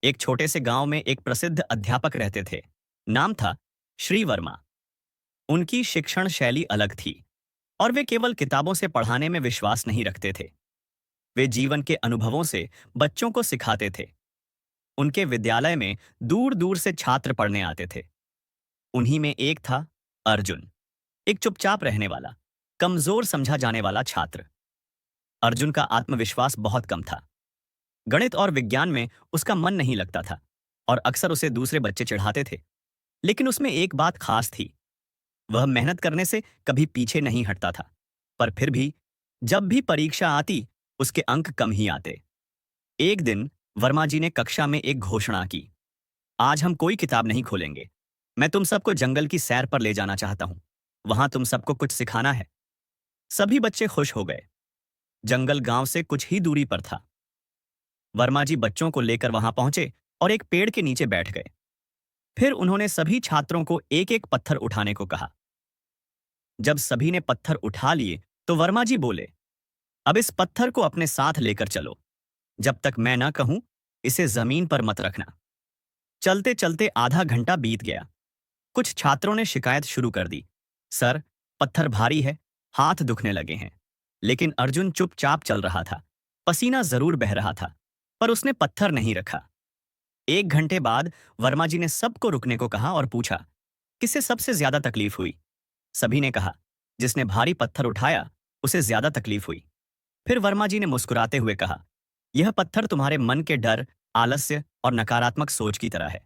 एक छोटे से गांव में एक प्रसिद्ध अध्यापक रहते थे। नाम था श्री वर्मा। उनकी शिक्षण शैली अलग थी और वे केवल किताबों से पढ़ाने में विश्वास नहीं रखते थे। वे जीवन के अनुभवों से बच्चों को सिखाते थे। उनके विद्यालय में दूर दूर से छात्र पढ़ने आते थे। उन्हीं में एक था अर्जुन, एक चुपचाप रहने वाला, कमजोर समझा जाने वाला छात्र। अर्जुन का आत्मविश्वास बहुत कम था। गणित और विज्ञान में उसका मन नहीं लगता था और अक्सर उसे दूसरे बच्चे चिढ़ाते थे। लेकिन उसमें एक बात खास थी। वह मेहनत करने से कभी पीछे नहीं हटता था। पर फिर भी जब भी परीक्षा आती, उसके अंक कम ही आते। एक दिन वर्मा जी ने कक्षा में एक घोषणा की, आज हम कोई किताब नहीं खोलेंगे। मैं तुम सबको जंगल की सैर पर ले जाना चाहता हूं। वहां तुम सबको कुछ सिखाना है। सभी बच्चे खुश हो गए। जंगल गांव से कुछ ही दूरी पर था। वर्मा जी बच्चों को लेकर वहां पहुंचे और एक पेड़ के नीचे बैठ गए। फिर उन्होंने सभी छात्रों को एक एक पत्थर उठाने को कहा। जब सभी ने पत्थर उठा लिए तो वर्मा जी बोले, अब इस पत्थर को अपने साथ लेकर चलो। जब तक मैं ना कहूं, इसे जमीन पर मत रखना। चलते चलते आधा घंटा बीत गया। कुछ छात्रों ने शिकायत शुरू कर दी, सर, पत्थर भारी है, हाथ दुखने लगे हैं। लेकिन अर्जुन चुपचाप चल रहा था। पसीना जरूर बह रहा था, पर उसने पत्थर नहीं रखा। एक घंटे बाद वर्मा जी ने सबको रुकने को कहा और पूछा, किसे सबसे ज्यादा तकलीफ हुई? सभी ने कहा, जिसने भारी पत्थर उठाया उसे ज्यादा तकलीफ हुई। फिर वर्मा जी ने मुस्कुराते हुए कहा, यह पत्थर तुम्हारे मन के डर, आलस्य और नकारात्मक सोच की तरह है।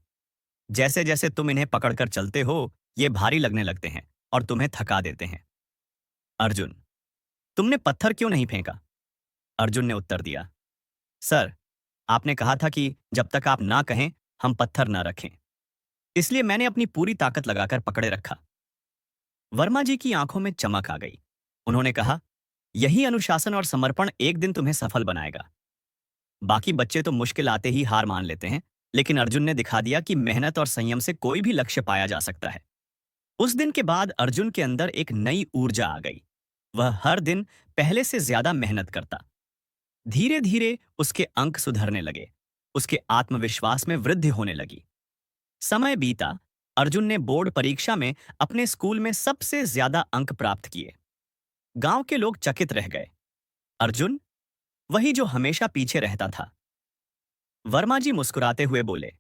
जैसे जैसे तुम इन्हें पकड़कर चलते हो, ये भारी लगने लगते हैं और तुम्हें थका देते हैं। अर्जुन, तुमने पत्थर क्यों नहीं फेंका? अर्जुन ने उत्तर दिया, सर, आपने कहा था कि जब तक आप ना कहें, हम पत्थर ना रखें। इसलिए मैंने अपनी पूरी ताकत लगाकर पकड़े रखा। वर्मा जी की आंखों में चमक आ गई। उन्होंने कहा, यही अनुशासन और समर्पण एक दिन तुम्हें सफल बनाएगा। बाकी बच्चे तो मुश्किल आते ही हार मान लेते हैं, लेकिन अर्जुन ने दिखा दिया कि मेहनत और संयम से कोई भी लक्ष्य पाया जा सकता है। उस दिन के बाद अर्जुन के अंदर एक नई ऊर्जा आ गई। वह हर दिन पहले से ज्यादा मेहनत करता। धीरे धीरे उसके अंक सुधरने लगे। उसके आत्मविश्वास में वृद्धि होने लगी। समय बीता। अर्जुन ने बोर्ड परीक्षा में अपने स्कूल में सबसे ज्यादा अंक प्राप्त किए। गांव के लोग चकित रह गए। अर्जुन, वही जो हमेशा पीछे रहता था। वर्मा जी मुस्कुराते हुए बोले,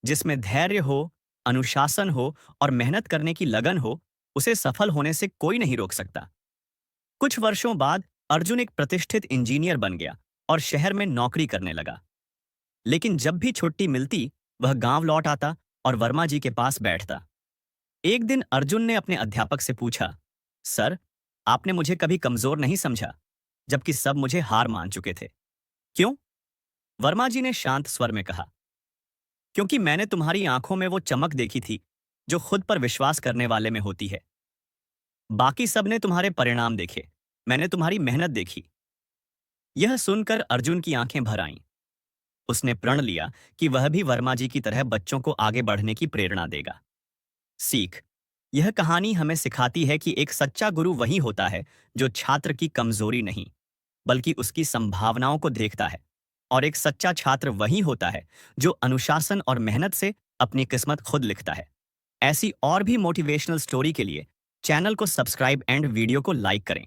जिसमें धैर्य हो, अनुशासन हो और मेहनत करने की लगन हो, उसे सफल होने से कोई नहीं रोक सकता। कुछ वर्षों बाद अर्जुन एक प्रतिष्ठित इंजीनियर बन गया और शहर में नौकरी करने लगा। लेकिन जब भी छुट्टी मिलती, वह गांव लौट आता और वर्मा जी के पास बैठता। एक दिन अर्जुन ने अपने अध्यापक से पूछा, सर, आपने मुझे कभी कमजोर नहीं समझा, जबकि सब मुझे हार मान चुके थे। क्यों? वर्मा जी ने शांत स्वर में कहा, क्योंकि मैंने तुम्हारी आंखों में वो चमक देखी थी जो खुद पर विश्वास करने वाले में होती है। बाकी सब ने तुम्हारे परिणाम देखे, मैंने तुम्हारी मेहनत देखी। यह सुनकर अर्जुन की आंखें भर आईं। उसने प्रण लिया कि वह भी वर्मा जी की तरह बच्चों को आगे बढ़ने की प्रेरणा देगा। सीख, यह कहानी हमें सिखाती है कि एक सच्चा गुरु वही होता है जो छात्र की कमजोरी नहीं, बल्कि उसकी संभावनाओं को देखता है। और एक सच्चा छात्र वही होता है जो अनुशासन और मेहनत से अपनी किस्मत खुद लिखता है। ऐसी और भी मोटिवेशनल स्टोरी के लिए चैनल को सब्सक्राइब एंड वीडियो को लाइक करें।